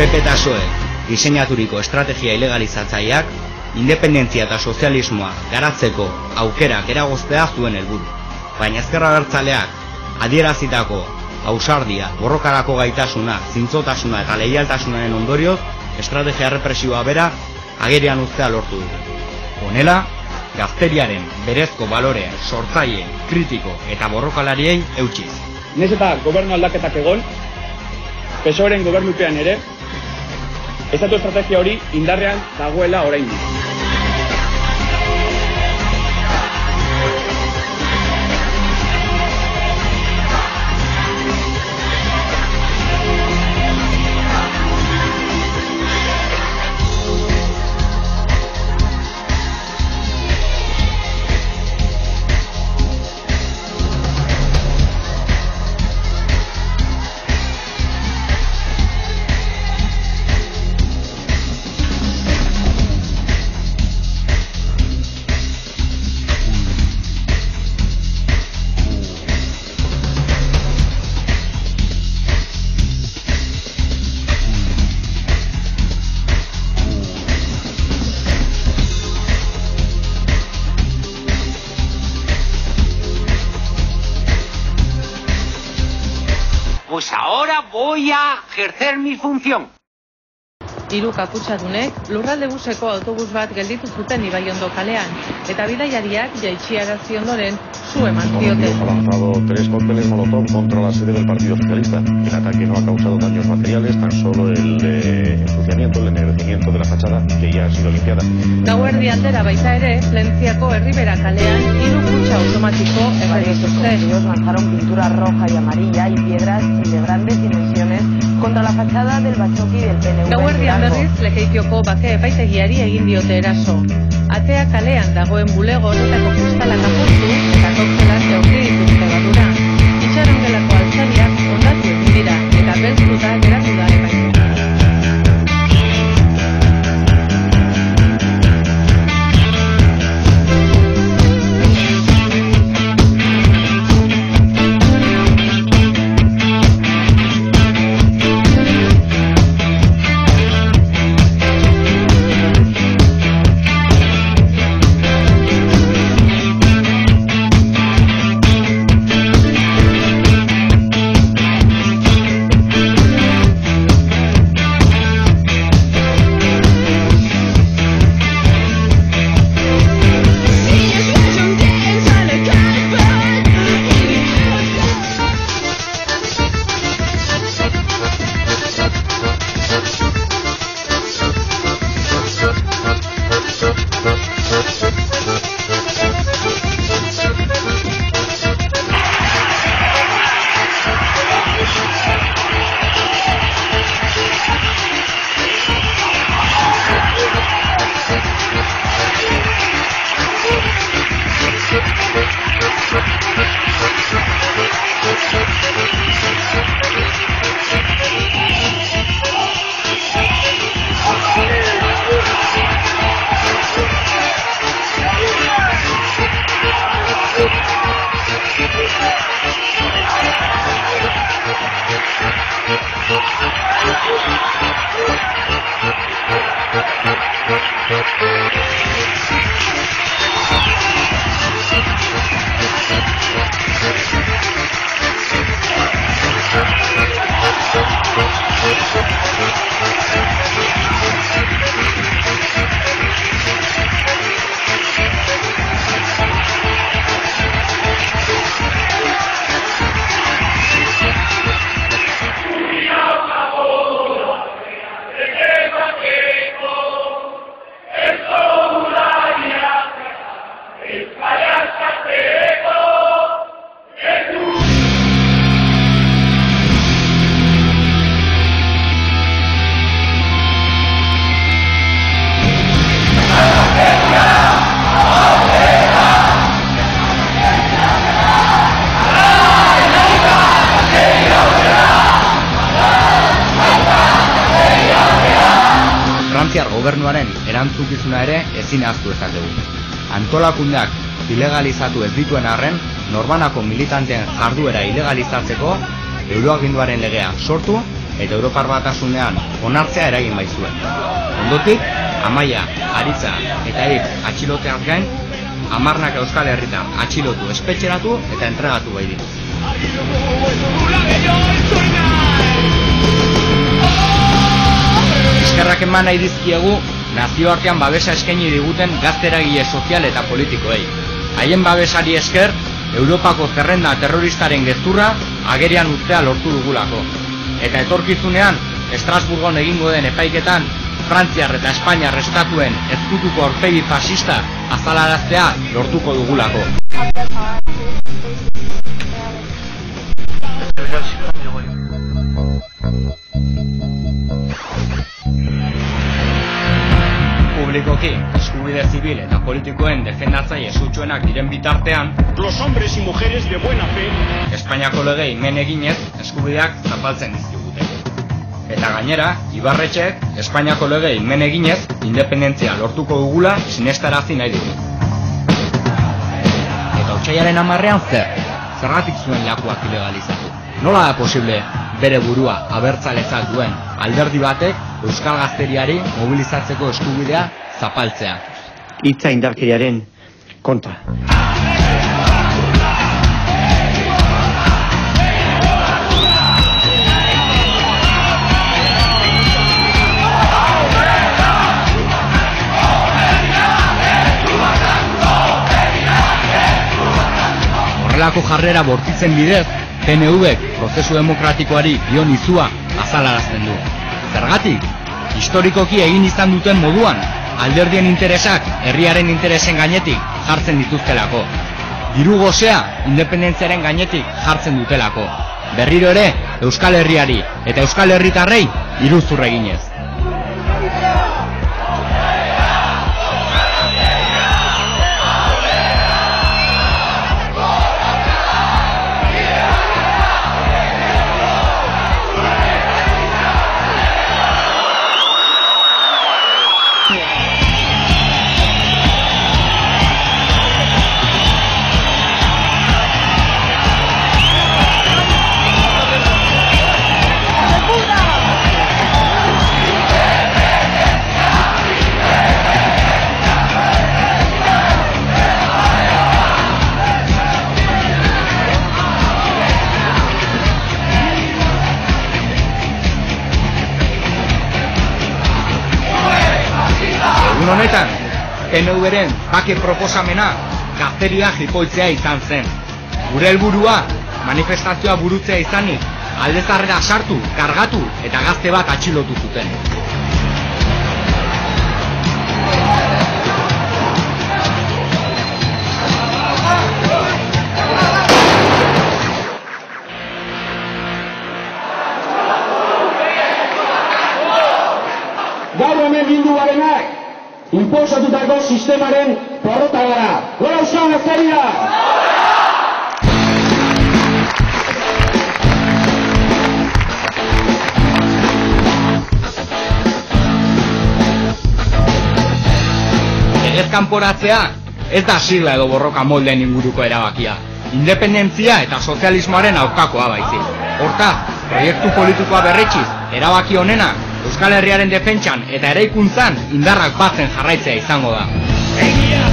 PP eta PSOE diseinaturiko estrategia ilegalizatzaileak independentzia eta sozialismoa garatzeko aukerak eragoztea zuen helburu. Baina ezker abertzaleak adierazitako ausardia, borrokarako gaitasuna, zintzotasuna eta leialtasunaren ondorioz estrategia represiboa bera agerian uztea lortu du. Honela, gazteriaren berezko balore sortzaile, kritiko eta borrokalariei eutsiz. Nahiz eta gobernu aldaketak egon, PSOEren gobernupean ere, estatu estrategia hori indarrean dagoela oraindik. Pues ahora voy a ejercer mi función. Hiru kaputxadunek lurralde buseko autobus bat gelditu zuten Ibaiondo kalean, eta bidaiariak jaitsiarazi ondoren su eman zioten. Ha lanzado 3 cócteles molotov contra la sede del Partido Socialista. El ataque no ha causado daños materiales, tan solo el ensuciamiento, el ennegrecimiento de la fachada, que ya ha sido limpiada. Gauerdi aldera baita ere, Plentziako Herribera kalean hiru kutxa automatiko erre dituzte. Ellos lanzaron pintura roja y amarilla y piedras de grandes dimensiones contra la fachada del Batzoki del PNV. Gauerdian berriz, Lekeikioko bake epaitegiari egin diote eraso. Atea kalean dagoen bulego horretako kristalak apurtu eta koktelak aurki dituzte badura. Itxarongelako altzariak ondatu egin dira eta belztuta geratu da epaitea. Gobernuaren erantzukizuna ere ezin ahaztu dezakegu. Antolakundeak ilegalizatu ez dituen arren, norbanako militanteen jarduera ilegalizatzeko euroaginduaren legea sortu eta Europar Batasunean onartzea eragin baitzuen. Ondotik, Amaia, Aritza eta Hip atxiloteaz gain, 10 Euskal Herritan atxilotu, espetxeratu eta entregatu bai ditu. Eskerrak eman nahi dizkiegu nazioartean babesa eskaini diguten gazte eragile sozial eta politikoei. Haien babesari esker, Europako zerrenda terroristaren gezurra agerian uztea lortu dugulako. Eta etorkizunean, Estrasburgon egingo den epaiketan, Frantziar eta Espainiar estatuen ezkutuko aurpegi fascista azalaraztea lortuko dugulako. Publikoki, eskubide zibil eta politikoen defendatzaile sutsuenak diren bitartean, los hombres y mujeres de buena fe, Espainiako legei men eginez eskubideak zapaltzen dizkigute. Eta gainera, Ibarretxek Espainiako legei men eginez independentzia lortuko dugula sinestarazi nahi ditu. Eta otsailaren 10ean zergatik zuen lakuak ilegalizatu? Nola da posible bere burua abertzaletzat duen alderdi batek euskal gazteriari mobilizatzeko eskubidea zapaltzea? Hitza indarkeriaren kontra. Horrelako jarrera bortitzen bidez, PNVek prozesu demokratikoari dion izua azalarazten du. Zergatik, historikoki egin izan duten moduan, alderdien interesak herriaren interesen gainetik jartzen dituztelako. Diru gosea independentziaren gainetik jartzen dutelako. Berriro ere, Euskal Herriari eta Euskal Herritarrei iruzur eginez. Honetan, PNVren bake proposamena gazteria jipoitzea izan zen. Gure helburua manifestazioa burutzea izanik, aldezarrera sartu, kargatu eta gazte bat atxilotu zuten. gaur hemen bildu garenak, inposatutako sistemaren porrota gara. Gora Euskal Gazteria! Legez kanporatzea ez da sigla edo borroka moldeen inguruko erabakia. Independentzia eta sozialismoaren aurkakoa baizik. Hortaz, proiektu politikoa berretsiz, erabaki honena Euskal Herriaren defentsan eta eraikuntzan indarrak batzen jarraitzea izango da.